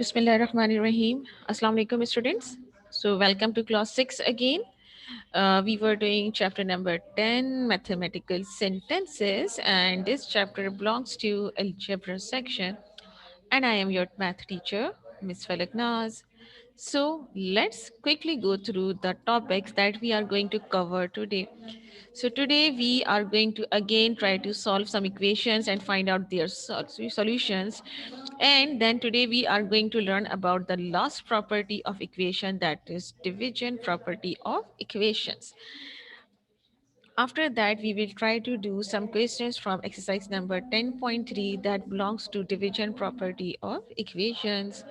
Bismillahirrahmanirrahim. Assalamu alaikum, students. So, welcome to class 6 again. We were doing chapter number 10, mathematical sentences, and this chapter belongs to algebra section. And I am your math teacher, Miss Falak Naz. So, let's quickly go through the topics that we are going to cover today. So today we are going to again try to solve some equations and find out their solutions. And then today we are going to learn about the last property of equation, that is division property of equations. After that, we will try to do some questions from exercise number 10.3 that belongs to division property of equations.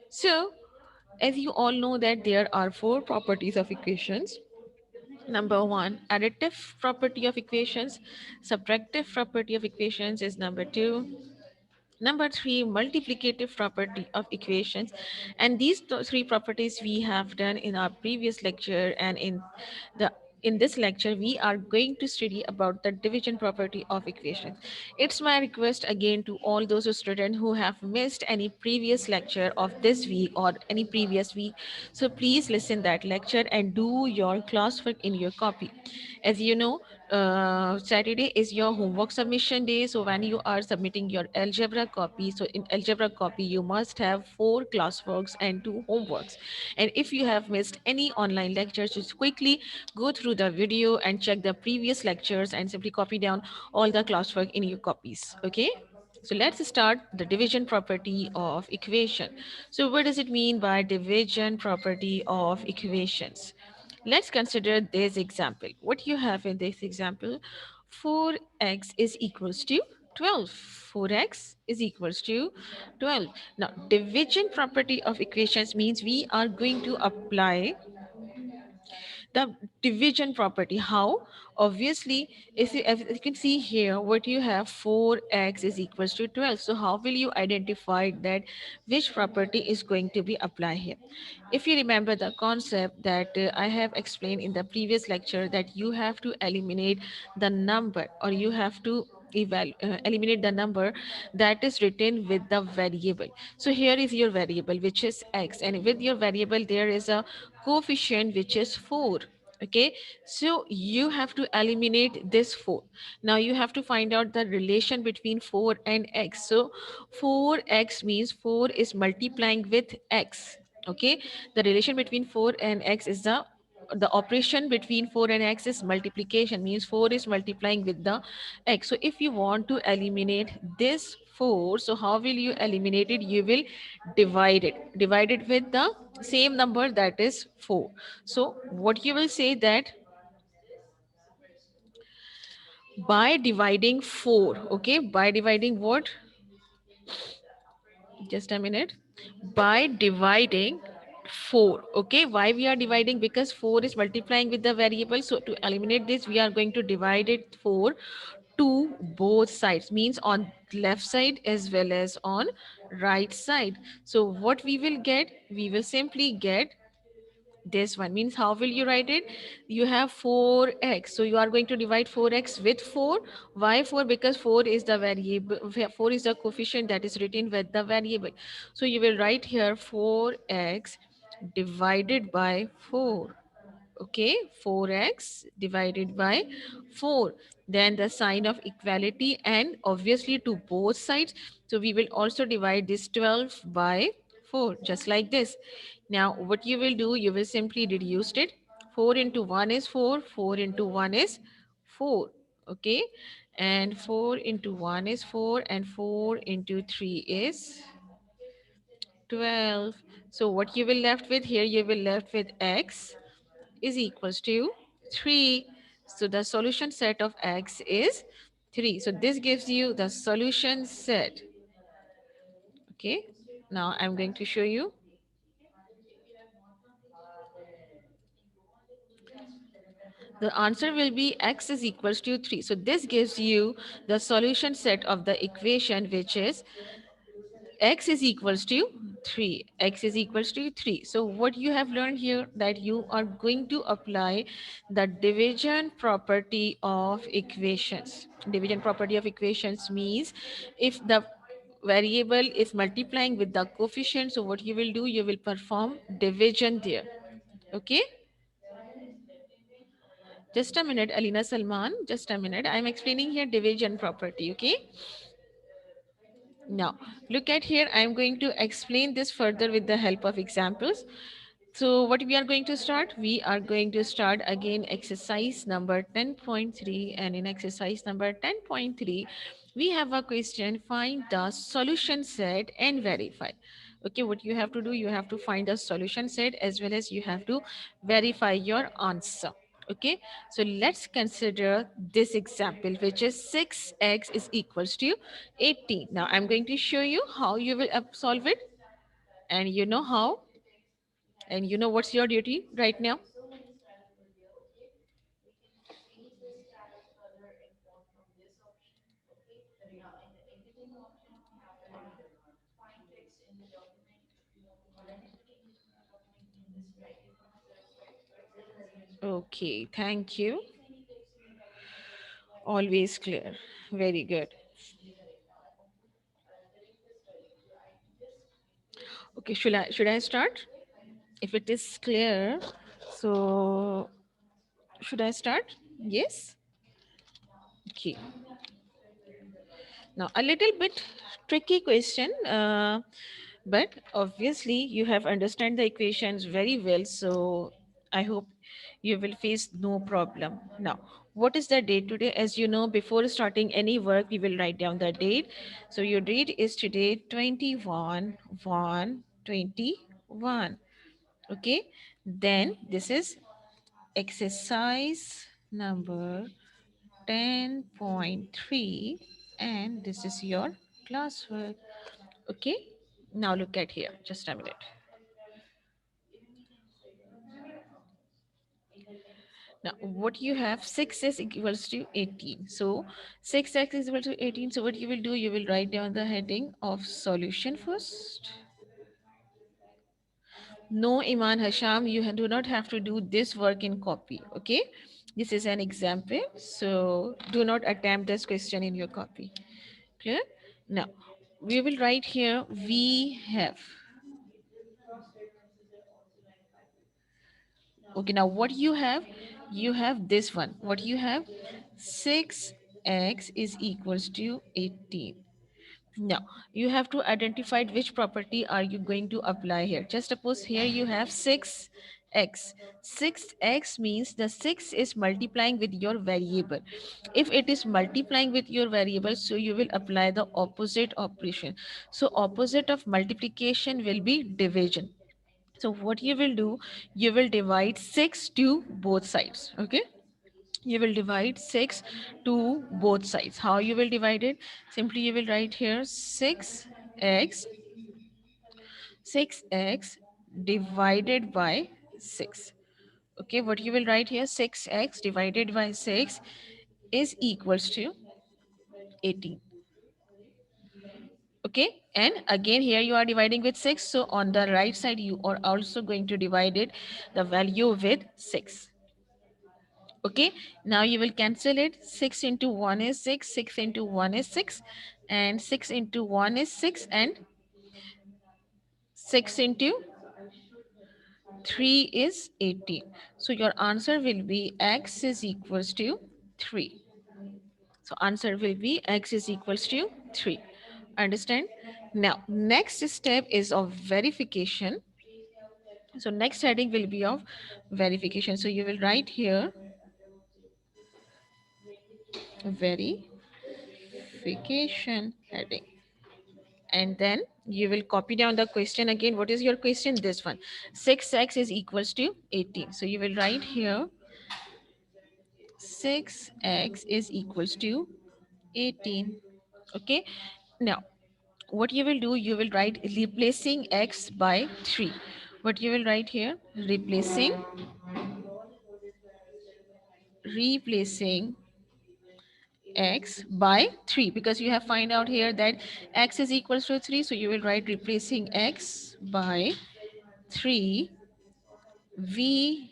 So, as you all know that there are four properties of equations. Number one, additive property of equations. Subtractive property of equations is number two. Number three, multiplicative property of equations. And these three properties we have done in our previous lecture, and the in this lecture we are going to study about the division property of equations. It's my request again to all those students who have missed any previous lecture of this week or any previous week, so please listen that lecture and do your classwork in your copy. As you know, Saturday is your homework submission day. So when you are submitting your algebra copy, so in algebra copy, you must have four classworks and two homeworks. And if you have missed any online lectures, just quickly go through the video and check the previous lectures and simply copy down all the classwork in your copies. Okay. So let's start the division property of equation. So what does it mean by division property of equations? Let's consider this example. What you have in this example, 4x is equals to 12. 4x is equals to 12. Now, division property of equations means we are going to apply the division property. How? Obviously, if you can see here, what you have, 4x is equals to 12. So how will you identify that which property is going to be applied here? If you remember the concept that I have explained in the previous lecture, that you have to eliminate the number, or you have to eliminate the number that is written with the variable. So here is your variable, which is x, and with your variable there is a coefficient which is 4. Okay, so you have to eliminate this 4. Now you have to find out the relation between 4 and x. So 4x means 4 is multiplying with x. Okay, the relation between 4 and x is the operation between 4 and x is multiplication, means 4 is multiplying with the x. So if you want to eliminate this 4, so how will you eliminate it? You will divide it with the same number, that is 4. So what you will say, that by dividing 4, okay, by dividing what, just a minute, by dividing 4. Okay, why we are dividing? Because 4 is multiplying with the variable. So to eliminate this, we are going to divide it 4 to both sides, means on left side as well as on right side. So what we will get, we will simply get this one. Means how will you write it? You have 4x, so you are going to divide 4x with 4. Why 4? Because 4 is the variable, 4 is the coefficient that is written with the variable. So you will write here 4x divided by 4. Okay, 4x divided by 4. Then the sign of equality, and obviously to both sides. So we will also divide this 12 by 4, just like this. Now what you will do, you will simply reduce it. 4 into 1 is 4, 4 into 1 is 4. Okay, and 4 into 1 is 4, and 4 into 3 is 12. So what you will left with here, you will left with x is equals to 3. So the solution set of x is 3. So this gives you the solution set. Okay, now I'm going to show you. The answer will be x is equals to 3. So this gives you the solution set of the equation, which is x is equals to 3. X is equals to 3. So what you have learned here, that you are going to apply the division property of equations. Division property of equations means if the variable is multiplying with the coefficient, so what you will do, you will perform division there. Okay, just a minute, Alina Salman, just a minute, I'm explaining here division property. Okay, now look at here, I'm going to explain this further with the help of examples. So what we are going to start? We are going to start again exercise number 10.3, and in exercise number 10.3, we have a question, find the solution set and verify. Okay, what you have to do, you have to find the solution set as well as you have to verify your answer. Okay, so let's consider this example, which is 6x is equals to 18. Now I'm going to show you how you will solve it, and you know how, and you know what's your duty right now. Okay, thank you. Always clear. Very good. Okay, should I start? If it is clear, so should I start? Yes. Okay. Now, a little bit tricky question, but obviously you have understand the equations very well. So I hope you will face no problem. Now, what is the date today? As you know, before starting any work, we will write down the date. So your date is today 21 1 21. Okay. Then this is exercise number 10.3, and this is your classwork. Okay, now look at here, just a minute. Now what you have, 6 is equals to 18, so 6x is equal to 18. So what you will do, you will write down the heading of solution first. No, Iman Hasham, you do not have to do this work in copy. Okay, this is an example, so do not attempt this question in your copy. Clear? Now we will write here, we have. Okay, now what you have? You have this one. What you have? 6x is equals to 18. Now, you have to identify which property are you going to apply here. Just suppose here you have 6x. 6x means the 6 is multiplying with your variable. If it is multiplying with your variable, so you will apply the opposite operation. So opposite of multiplication will be division. So what you will do, you will divide 6 to both sides. Okay, you will divide 6 to both sides. How you will divide it? Simply you will write here 6x divided by 6. Okay, what you will write here, 6x divided by 6 is equals to 18. Okay, and again here you are dividing with 6, so on the right side you are also going to divide it, the value with 6. Okay, now you will cancel it. 6 into 1 is 6, 6 into 1 is 6, and 6 into 1 is 6, and 6 into 3 is 18. So your answer will be x is equals to 3. So answer will be x is equals to 3. Understand? Now next step is of verification. So next heading will be of verification. So you will write here verification heading, and then you will copy down the question again. What is your question? This one, 6x is equals to 18. So you will write here 6x is equals to 18. Okay, now what you will do, you will write replacing x by 3. What you will write here, replacing x by 3, because you have find out here that x is equals to 3. So you will write replacing x by 3, v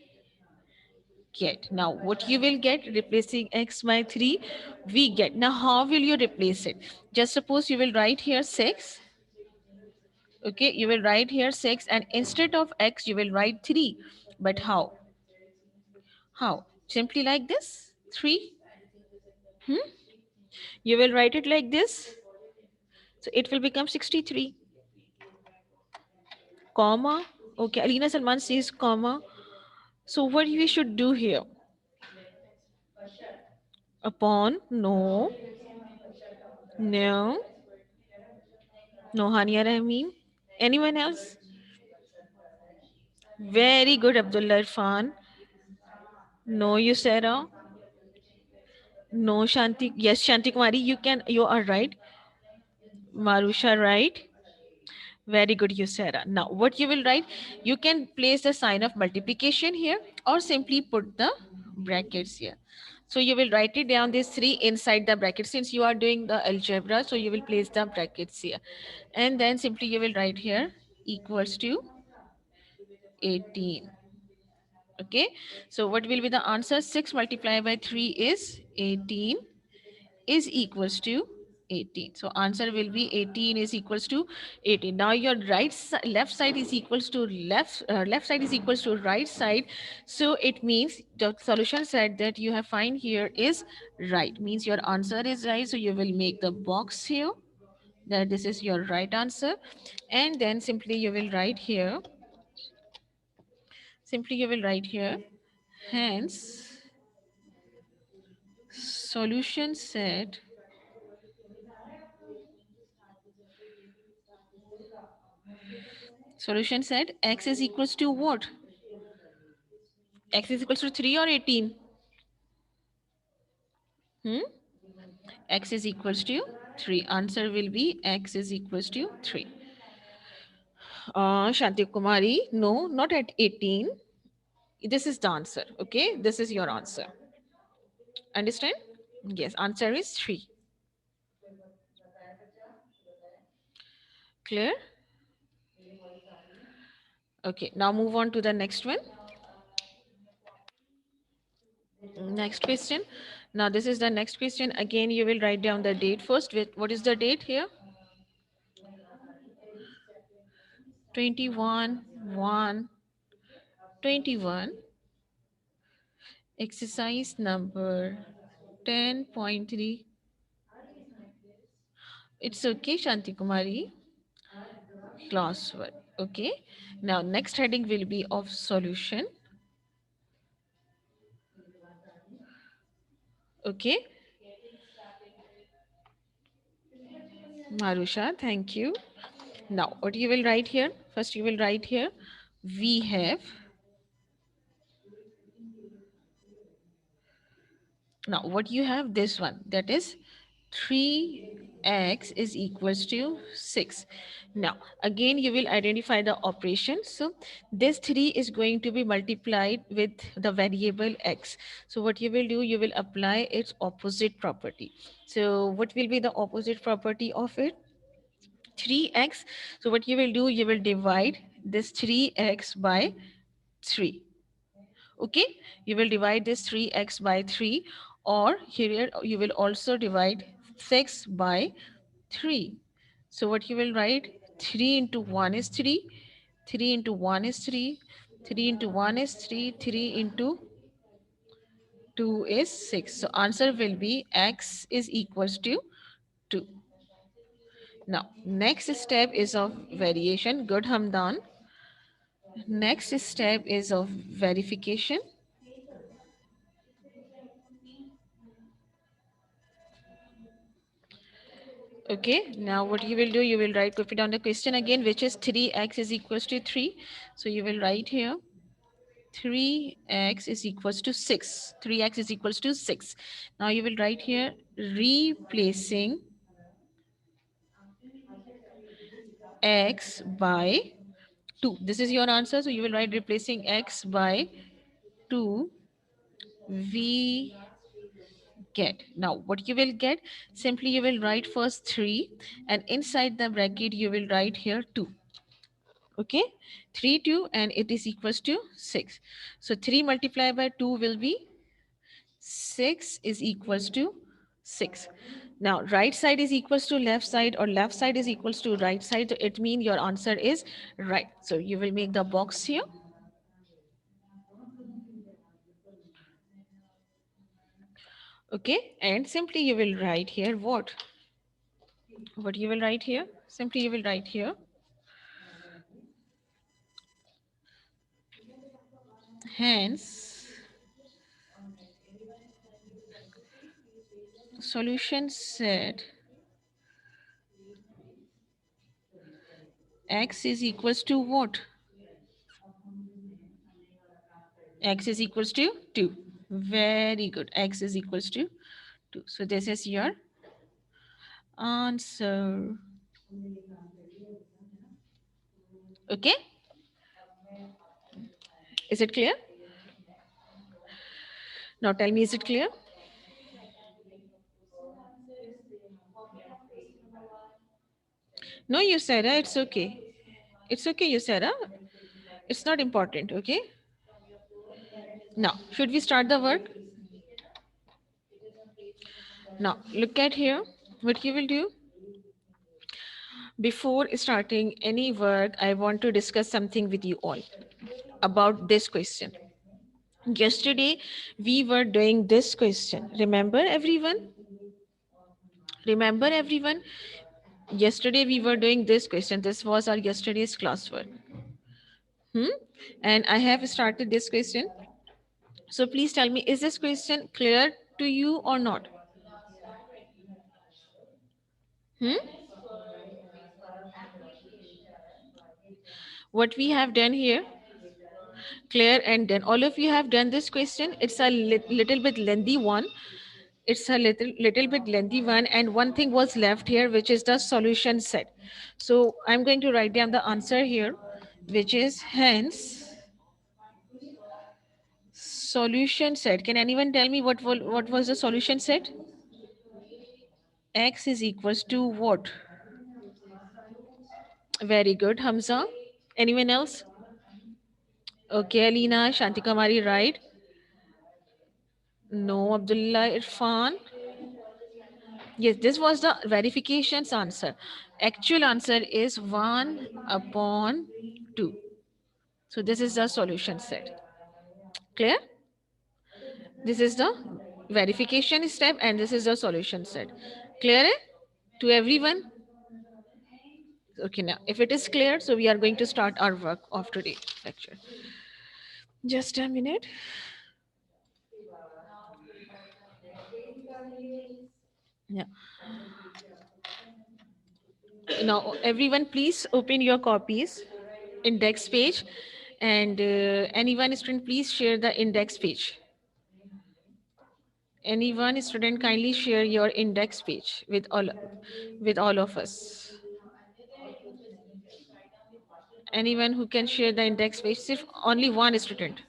get. Now what you will get, replacing x by 3, we get. Now how will you replace it? Just suppose you will write here 6. Okay, you will write here 6 and instead of x you will write 3. But how? Simply like this, 3. You will write it like this, so it will become 63, comma. Okay, Alina Salman says comma. So what we should do here? Upon, no, no, no, Hania Rahmeen. Anyone else? Very good, Abdullah Irfan. No, you Sarah. No, Shanti. Yes, Shanti Kumari, you can. You are right. Marusha, right? Very good, you Sarah. Now, what you will write? You can place the sign of multiplication here, or simply put the brackets here. So you will write it down these 3 inside the bracket. Since you are doing the algebra, so you will place the brackets here, and then simply you will write here equals to 18. Okay, so what will be the answer? 6 multiplied by 3 is 18, is equals to 18. So answer will be 18 is equals to 18. Now your left side is equals to left side is equals to right side. So it means the solution set that you have find here is right. Means your answer is right. So you will make the box here that this is your right answer, and then simply you will write here. Simply you will write here. Hence, solution set x is equals to what? X is equals to 3 or 18? Hmm? X is equals to 3. Answer will be x is equals to 3. Shanti Kumari, no, not at 18. This is the answer. Okay, this is your answer. Understand? Yes, answer is 3. Clear? Okay, now move on to the next one. Next question. Now this is the next question. Again, you will write down the date first. What is the date here? 21 1 21. Exercise number 10.3. It's okay, Shanti Kumari. Classwork. Okay. Now next heading will be of solution. Okay. Marusha, thank you. Now what you will write here? First you will write here. We have. Now what you have, this one, that is 3x is equals to 6. Now again you will identify the operation. So this 3 is going to be multiplied with the variable x. So what you will do, you will apply its opposite property. So what will be the opposite property of it? 3x. So what you will do, you will divide this 3x by 3. Okay, you will divide this 3x by 3, or here you will also divide 6 by 3. So what you will write, 3 into 1 is 3, 3 into 1 is 3, 3 into 1 is 3, 3 into 2 is 6. So answer will be x is equals to 2. Now next step is of variation. Good, Hamdan. Next step is of verification. Okay, now what you will do, you will write, copy down the question again, which is 3x is equals to 3. So you will write here 3x is equals to 6. 3x is equals to 6. Now you will write here replacing x by 2. This is your answer. So you will write replacing x by 2, we get. Now what you will get, simply you will write first 3 and inside the bracket you will write here 2. Okay, 3 2 and it is equals to 6. So 3 multiplied by 2 will be 6 is equals to 6. Now right side is equals to left side or left side is equals to right side. So it means your answer is right. So you will make the box here. Okay, and simply you will write here what you will write here. Simply you will write here hence solution set x is equals to what? X is equals to 2. Very good. X is equals to 2. So this is your answer. Okay. Is it clear? Now tell me, is it clear? No, you Sarah, it's okay. It's okay, you Sarah. It's not important, okay? Now, should we start the work? Now, look at here. What you will do? Before starting any work, I want to discuss something with you all about this question. Yesterday, we were doing this question. Remember, everyone? Remember, everyone? Yesterday, we were doing this question. This was our yesterday's classwork. And I have started this question. So please tell me, is this question clear to you or not? Hmm? What we have done here, clear and done. All of you have done this question. It's a little bit lengthy one. It's a little bit lengthy one, and one thing was left here, which is the solution set. So I'm going to write down the answer here, which is hence solution set. Can anyone tell me what was the solution set? X is equals to what? Very good, Hamza. Anyone else? Okay, Alina, Shantikamari, right? No, Abdullah Irfan. Yes, this was the verifications answer. Actual answer is 1 upon 2. So this is the solution set. Clear? This is the verification step and this is the solution set. Clear it to everyone? Okay, now if it is clear, so we are going to start our work of today lecture. Just a minute. Yeah. Now everyone please open your copies, index page, and anyone student please share the index page. Anyone student kindly share your index page with all of us. Anyone who can share the index page, if only one student.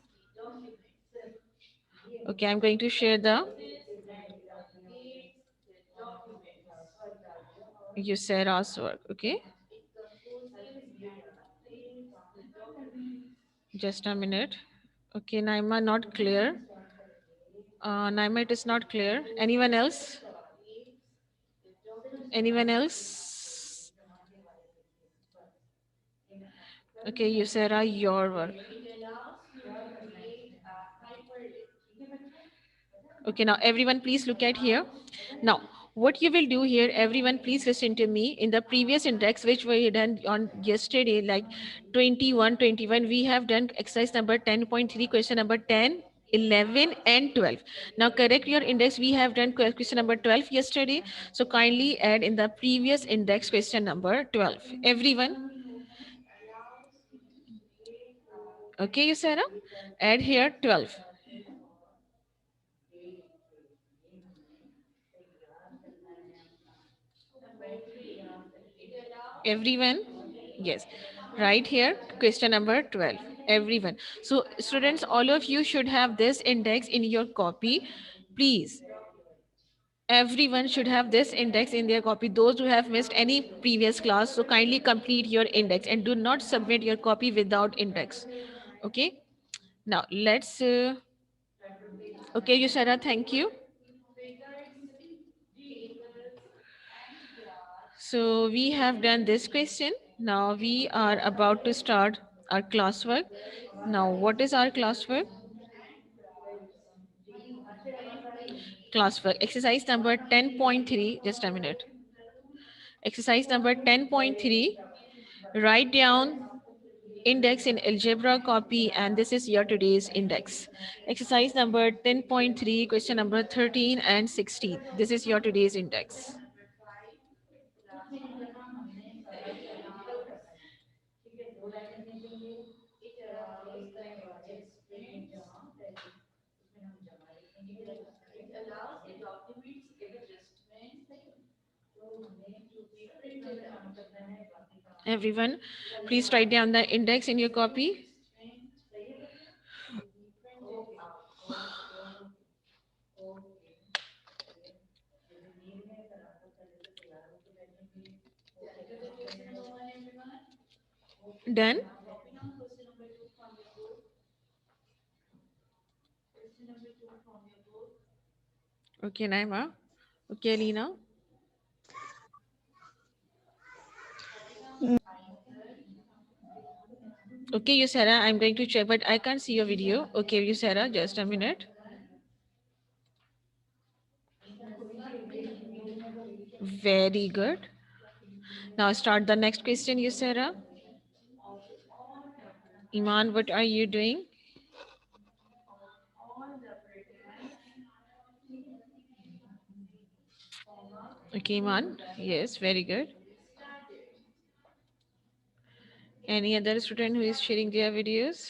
Okay, I'm going to share the Usera's work. Okay, just a minute. Okay, Naima, not clear. Naima, it is not clear. Anyone else? Anyone else? Okay, Usera, your work. Okay, now everyone please look at here. Now, what you will do here, everyone please listen to me. In the previous index, which we done on yesterday, like 21, 21, we have done exercise number 10.3, question number 10, 11, and 12. Now, correct your index. We have done question number 12 yesterday. So, kindly add in the previous index question number 12. Everyone. Okay, you Sarah? Add here 12. Everyone? Yes. Right here, question number 12. Everyone. So, students, all of you should have this index in your copy. Please. Everyone should have this index in their copy. Those who have missed any previous class, so kindly complete your index and do not submit your copy without index. Okay. Now let's. Okay, Yusara, thank you. So we have done this question. Now we are about to start our classwork. Now, what is our classwork? Classwork exercise number 10.3. Just a minute. Exercise number 10.3. Write down index in algebra copy, and this is your today's index. Exercise number 10.3, question number 13 and 16. This is your today's index. Everyone, please write down the index in your copy. Done? Okay, Naima. Okay, Alina. Okay, you Sarah, I'm going to check, but I can't see your video. Okay, you Sarah, just a minute. Very good. Now start the next question, you Sarah. Iman, what are you doing? Okay, Iman. Yes, very good. Any other student who is sharing their videos?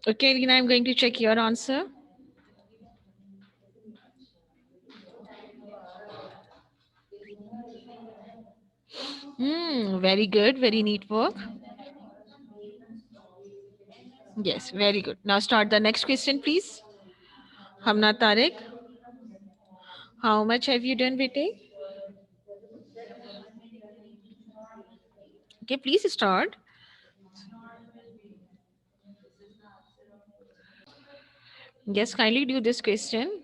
Okay, Lina, I'm going to check your answer. Very good. Very neat work. Yes, very good. Now start the next question, please. Hamna Tarek, how much have you done, Bete? Okay, please start. Yes, kindly do this question.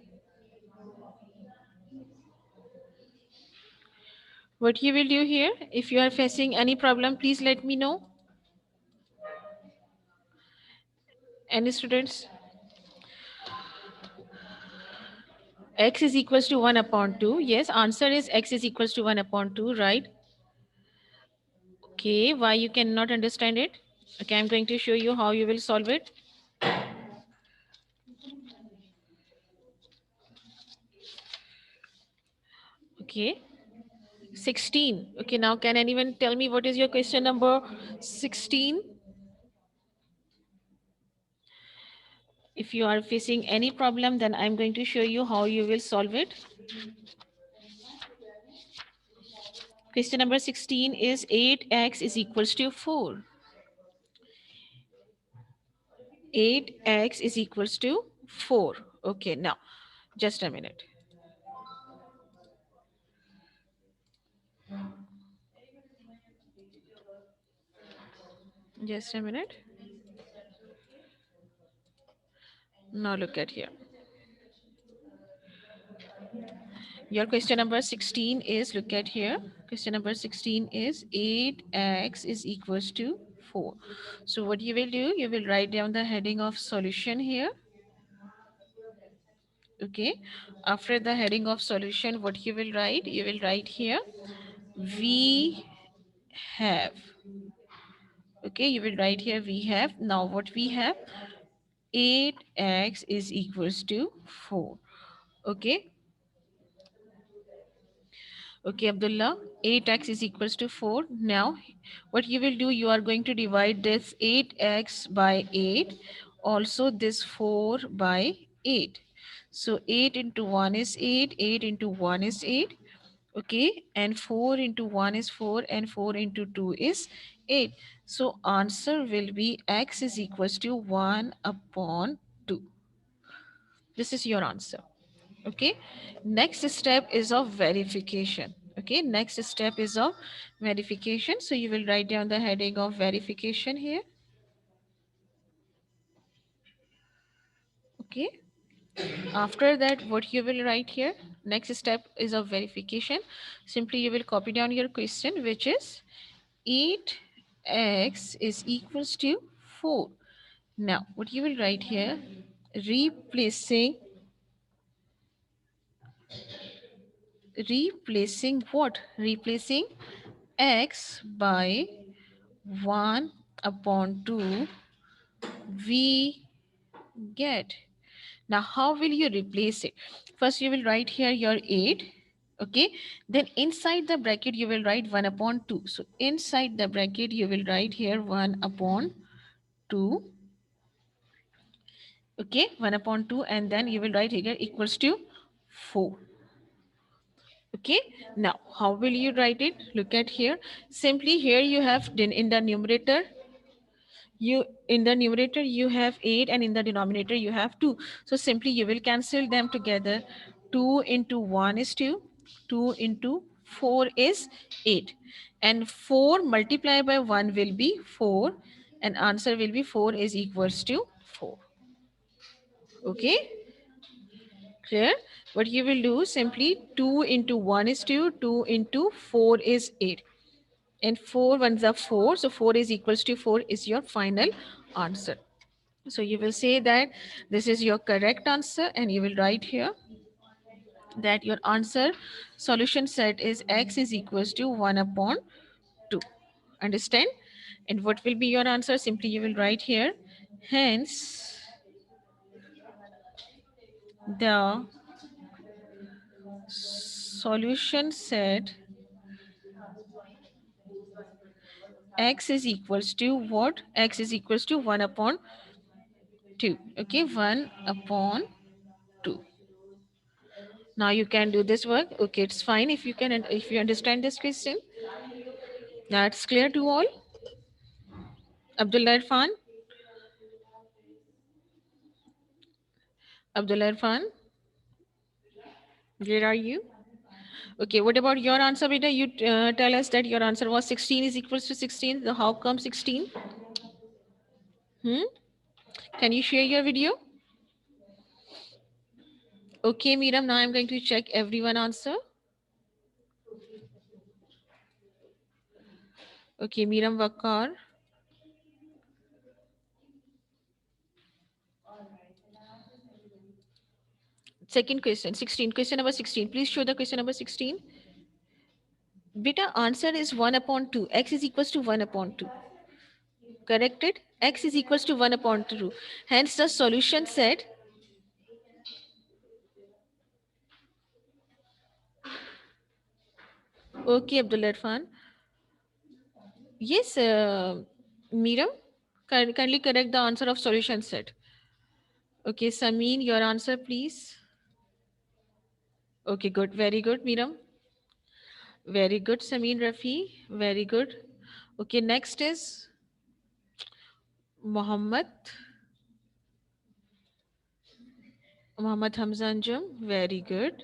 What you will do here, if you are facing any problem, please let me know. Any students? X is equals to 1 upon 2. Yes, answer is x is equals to 1 upon 2, right? Okay, why you cannot understand it? Okay, I'm going to show you how you will solve it. Okay, 16. Okay, now can anyone tell me what is your question number 16? If you are facing any problem, then I'm going to show you how you will solve it. Question number 16 is 8x is equals to 4. 8x is equals to 4. Okay, now just a minute. Just a minute. Now look at here. Your question number 16 is, look at here. Question number 16 is 8x is equals to 4. So what you will do, you will write down the heading of solution here. Okay. After the heading of solution, what you will write? You will write here, we have. Okay, you will write here we have, now what we have, 8x is equals to 4. Okay, okay, Abdullah, 8x is equals to 4. Now, what you will do, you are going to divide this 8x by 8, also this 4 by 8. So 8 into 1 is 8, 8 into 1 is 8, okay, and 4 into 1 is 4, and 4 into 2 is 8. So answer will be x is equals to 1 upon 2. This is your answer. Okay, next step is of verification. Okay, next step is of verification. So you will write down the heading of verification here. Okay, after that, what you will write here, next step is of verification. Simply you will copy down your question, which is 8x is equals to 4. Now what you will write here, replacing what, replacing x by 1 upon 2 we get. Now how will you replace it? First you will write here your 8. Okay, then inside the bracket you will write 1 upon 2. So inside the bracket you will write here 1 upon 2. Okay, 1 upon 2, and then you will write here equals to 4. Okay, now how will you write it? Look at here. Simply here you have, then in the numerator you have 8, and in the denominator you have 2. So simply you will cancel them together. 2 into 1 is 2, 2 into 4 is 8, and 4 multiplied by 1 will be 4, and answer will be 4 is equals to 4. Okay, clear? What you will do, simply 2 into 1 is 2, 2 into 4 is 8, and 4 ones are 4, so 4 is equals to 4 is your final answer. So you will say that this is your correct answer, and you will write here that your answer solution set is x is equals to 1 upon 2. Understand? And what will be your answer? Simply you will write here, hence the solution set x is equals to what? X is equals to 1 upon 2. Okay, 1 upon 2. Now you can do this work. Okay, it's fine if you can, if you understand this question. That's clear to all. Abdullah Irfan. Abdullah Irfan, where are you? Okay, what about your answer, beta? You tell us that your answer was 16 is equals to 16. So how come 16? Hmm? Can you share your video? Okay, Miram, now I'm going to check everyone answer. Okay, Miram Vakar. Second question, 16. Question number 16. Please show the question number 16. Beta, answer is 1 upon 2. X is equals to 1 upon 2. Corrected? X is equals to 1 upon 2. Hence the solution said, okay, Abdullah Irfan. Yes, Miram, kindly correct the answer of solution set. Okay, Samin, your answer, please. Okay, good. Very good, Miram. Very good, Samin Rafi. Very good. Okay, next is Muhammad. Muhammad Hamza Anjum. Very good.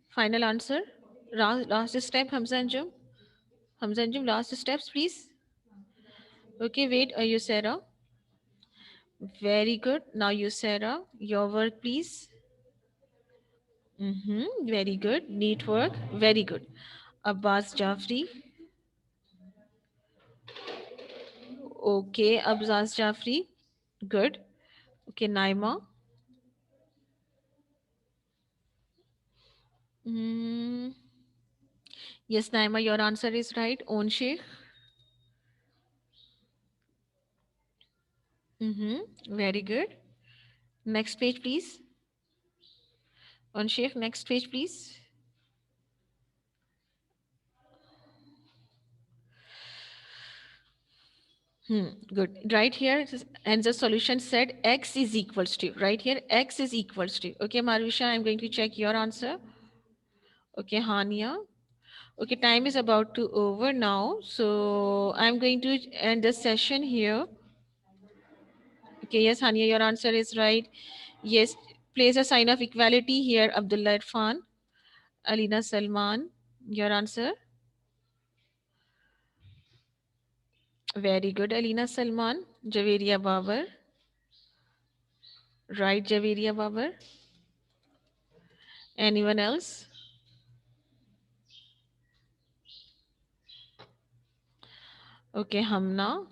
Final answer. Last step, Hamza Anjum. Hamza Anjum, last steps, please. Okay, wait, you Sarah. Very good. Now you Sarah, your work, please. Very good. Neat work. Very good. Abbas Jafri. Okay, Abbas Jafri. Good. Okay, Naima. Mm, yes, Naima, your answer is right. Own Sheikh. Very good. Next page, please. On Sheikh, next page, please. Good. Right here, and the solution said x is equals to. Right here, x is equals to. Okay, Marusha, I'm going to check your answer. Okay, Hania. Okay, time is about to over now. So I'm going to end the session here. Okay, yes, Hania, your answer is right. Yes, place a sign of equality here, Abdullah Irfan. Alina Salman, your answer. Very good, Alina Salman. Javeria Babar. Right, Javeria Babar. Anyone else? Okay, Hamna.